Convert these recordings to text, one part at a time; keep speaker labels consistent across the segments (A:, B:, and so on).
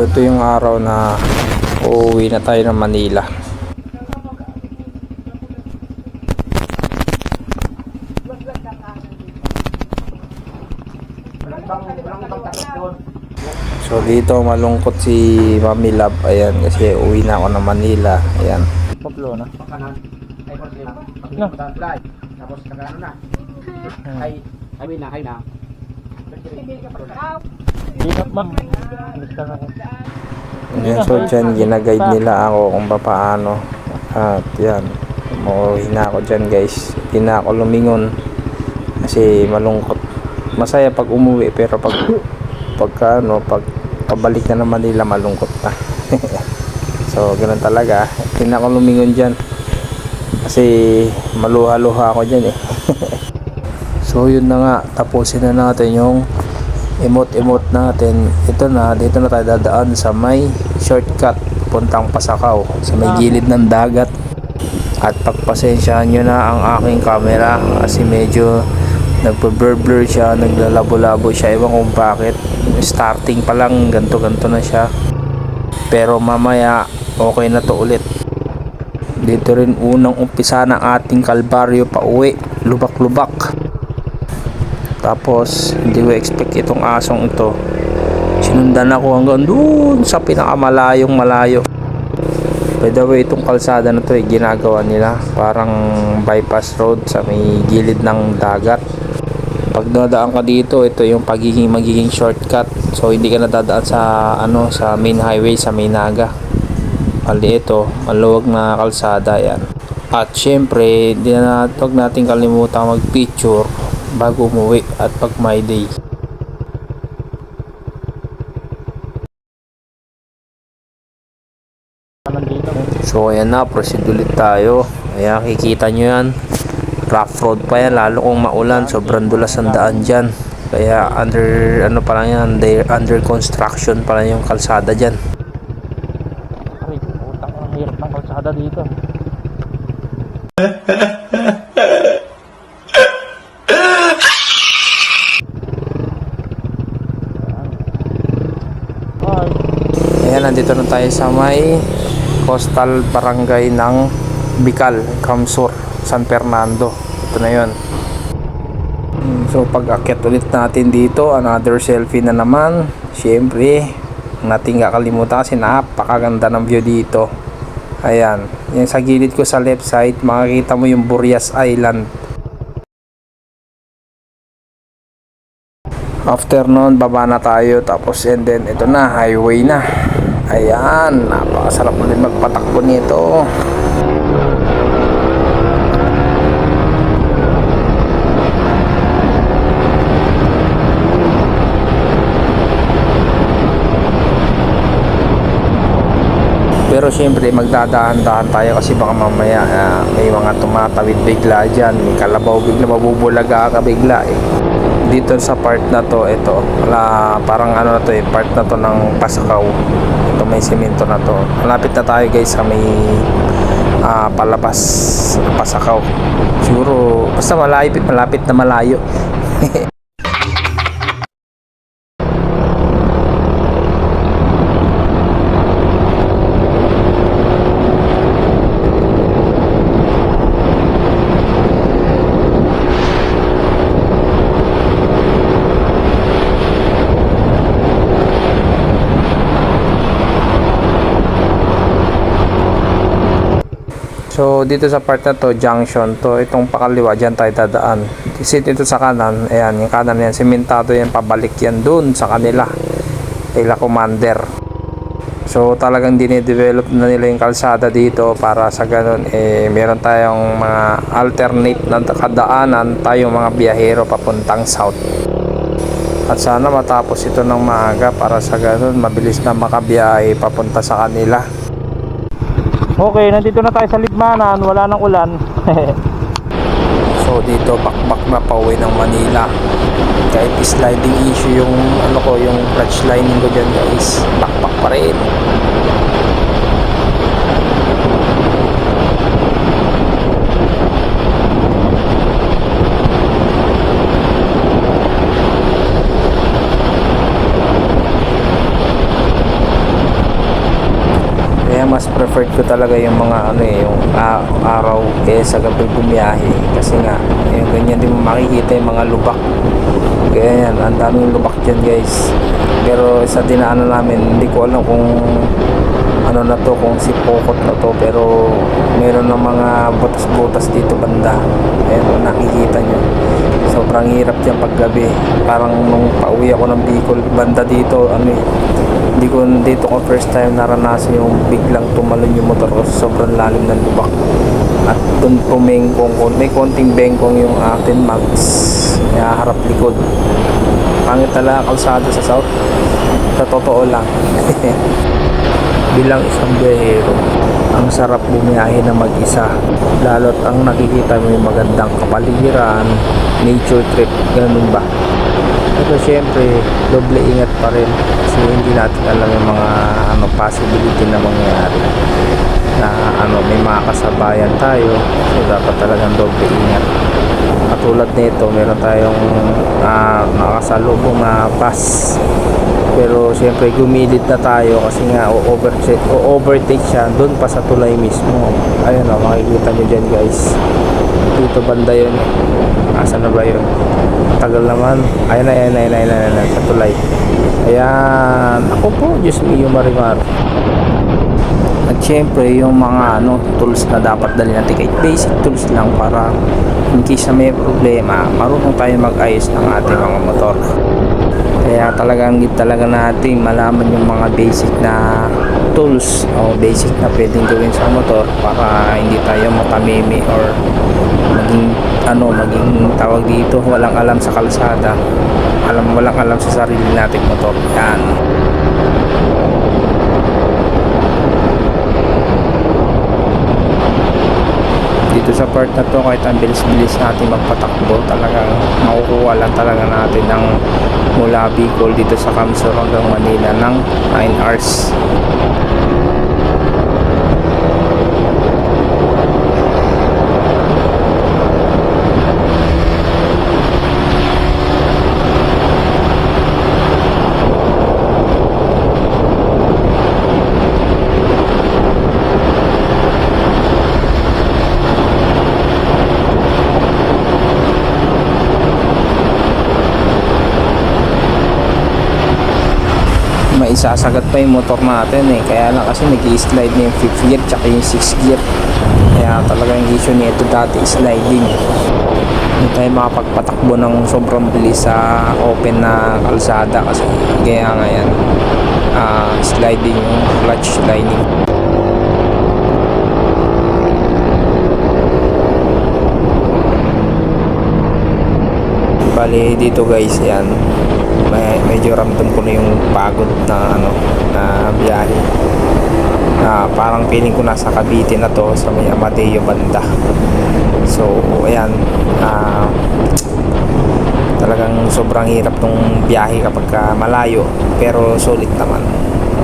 A: So ito yung araw na uuwi na tayo ng Manila. So dito malungkot si Mami Love. Ayan, kasi uwi na ako ng Manila. Ayan.
B: Poplo na.
C: No. Tapos kagano na. Ay na, ay na.
B: Hirap ma'am. Basta na ako.
A: Ayan, so dyan ginaguide nila ako kung paano. At yan, umuwi na ako dyan guys. Hindi na ako lumingon kasi malungkot. Masaya pag umuwi pero pag pabalik na ng Manila malungkot na. So ganoon talaga. Hindi na ako lumingon dyan kasi maluha-luha ako dyan eh. So yun na nga, tapusin na natin yung emote natin. Ito na, dito na tayo dadaan sa may shortcut puntang Pasakaw, sa may gilid ng dagat. At pagpasensyahan nyo na ang aking camera kasi medyo nagpa-blur siya, naglalabo-labo siya, ewan kung bakit. Starting pa lang ganto na siya, pero mamaya okay na to ulit. Dito rin unang umpisa ng ating kalbaryo pa uwi, lubak-lubak. Tapos hindi ko expect itong asong ito, sinundan ako hanggang doon sa pinakamalayong malayo. By the way, itong kalsada na to ginagawa nila parang bypass road sa may gilid ng dagat. Pag nadaan ka dito, ito yung magiging shortcut. So hindi ka nadadaan sa sa main highway sa Maynaga. Bali ito, maluwag na kalsada yan. At syempre, huwag natin kalimutan mag-picture bago umuwi at pag my day. So ayan na, proceed ulit tayo. Ayan, kikita nyo yan, rough road pa yan, lalo kung maulan, sobrang dulas ang daan dyan. Kaya under under construction pa lang yung kalsada dyan.
B: Ay, utang ang hirap ng kalsada dito.
A: Ayan, nandito na tayo sa may coastal barangay ng Bicol, Camsur, San Fernando. Ito na yun. So pag akyat ulit natin dito, another selfie na naman. Siyempre, nating kakalimutan kasi napakaganda ng view dito. Ayan, yung sa gilid ko sa left side, makikita mo yung Burias Island. After nun, baba na tayo, tapos and then ito na, highway na. Ayan, napakasarap mo din magpatakbo nito. Pero syempre magdadaan-dahan tayo kasi baka mamaya may mga tumatawid bigla dyan, may kalabaw bigla, mabubulaga ka bigla eh. Dito sa part na to, ito parang na to eh, part na to ng Pasakaw. Ito may semento na to. Malapit na tayo guys sa may palabas Pasakaw. Siguro basta malapit na malayo. So dito sa part na to, junction to, itong pakaliwa dyan tayo dadaan. Kasi dito sa kanan, ayan, yung kanan yan, sementado yan, pabalik yan dun sa kanila, kila Commander. So talagang dinidevelop na nila yung kalsada dito para sa ganun meron tayong mga alternate na kadaanan tayong mga biyahero papuntang south. At sana matapos ito ng maaga para sa ganun mabilis na makabiyahe papunta sa kanila.
B: Okay, nandito na tayo sa Libmanan, wala nang ulan.
A: So dito bakbak na pauwi ng Manila. Kahit sliding issue yung yung clutch lining ko dyan guys, bakbak pa rin. preferred ko talaga yung mga yung araw sa gabi bumiyahe kasi nga yung ganyan din mo makikita yung mga lubak. Kaya yan, ang daming lubak dyan guys. Pero sa dinaanan namin, hindi ko alam kung ano na to, kung si Pokot na to, pero meron ng mga butas-butas dito banda. Ayan, nakikita nyo. Sobrang hirap dyan paggabi. Parang nung pauwi ako ng Bicol, banda dito, dito ko first time naranasan yung biglang tumalon yung motor ko sa sobrang lalim ng lubak. At dun pumengkong, may konting bengkong yung atin Max, harap likod. Pangit talaga kalsada sa south, sa totoo lang. Bilang isang biyahero, ang sarap bumiyahe na mag-isa, lalo't ang nakikita mo yung magandang kapaligiran, nature trip, ganun ba. Pero syempre doble ingat pa rin kasi hindi natin alam yung mga possibility na mangyayari, na may mga kasabayan tayo, so dapat talagang doble ingat. Katulad nito, meron tayong nakasalubong na bus, pero syempre gumilid na tayo kasi nga overtake siya doon pa sa tulay mismo. Ayun makikita nyo dyan guys, dito banda yun. Asan na ba yun? Tagal naman. Ayun na sa tulay. Ayan, ako po, Diyos mio marimar. At syempre yung mga tools na dapat dali natin, kahit basic tools lang para in case na may problema, marunong tayo mag-ayos ng ating mga motor. Kaya talagang natin malaman yung mga basic na tools o basic na pwedeng gawin sa motor para hindi tayo matamimi or maging tawag dito, walang alam sa kalsada, walang alam sa sarili nating motor. Yan. Dito sa part na to, kahit ang bilis-bilis natin magpatakbo, talagang makukuha lang talaga natin ng mula Bicol dito sa Camsor hanggang Manila ng 9 hours. Maisasagat pa yung motor natin kaya lang kasi nag-i-slide na yung 5th gear tsaka yung 6th gear, kaya talaga yung issue nito dati sliding. Hindi tayo makapagpatakbo ng sobrang bilis sa open na kalsada kasi kaya nga yan, sliding yung clutch sliding. Bali dito guys, yan medyo ramdam ko na yung pagod na na biyahe. Parang feeling ko nasa Cavite na to, sa may Amadeo banda. So ayan, talagang sobrang hirap nung biyahe kapag malayo, pero sulit naman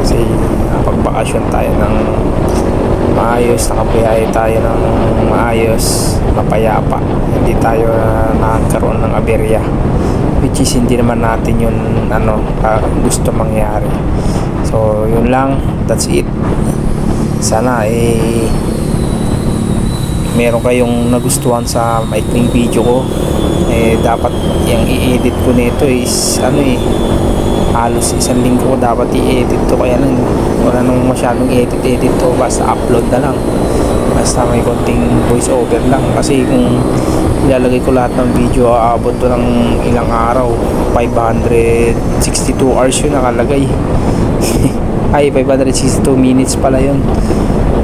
A: kasi pagbakasyon tayo ng maayos, nakabiyahe tayo ng maayos, mapayapa, hindi tayo nakakaroon ng aberya, which is hindi naman natin yun gusto mangyari. So yun lang, that's it. Sana meron kayong nagustuhan sa maikling video ko. Dapat yung i-edit ko nito is halos isang linggo ko dapat i-edit to, kaya lang wala nang masyadong edit to, basta upload na lang, basta may konting voice over lang kasi kung ilalagay ko lahat ng video aabot to ng ilang araw, 562 hours yun nakalagay. Ay 562 minutes pala yun,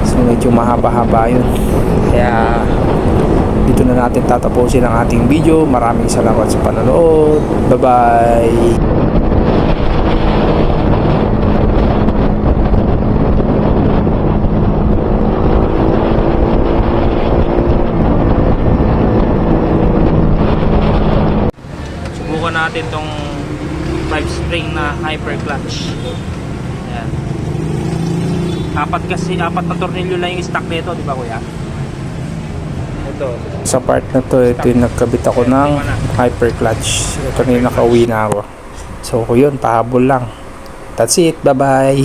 A: so medyo mahaba-haba yun, kaya dito na natin tatapusin ang ating video. Maraming salamat sa panonood, bye bye. Natin tong 5 spring na hyper clutch. Ayan. Apat na tornilyo lang yung stock nito, di ba kuya? Ito. Sa part na to, ito yung nagkabit ako ng hyper clutch. Ito na yung nakauwi na ako. So yun, pahabol lang. That's it, bye bye.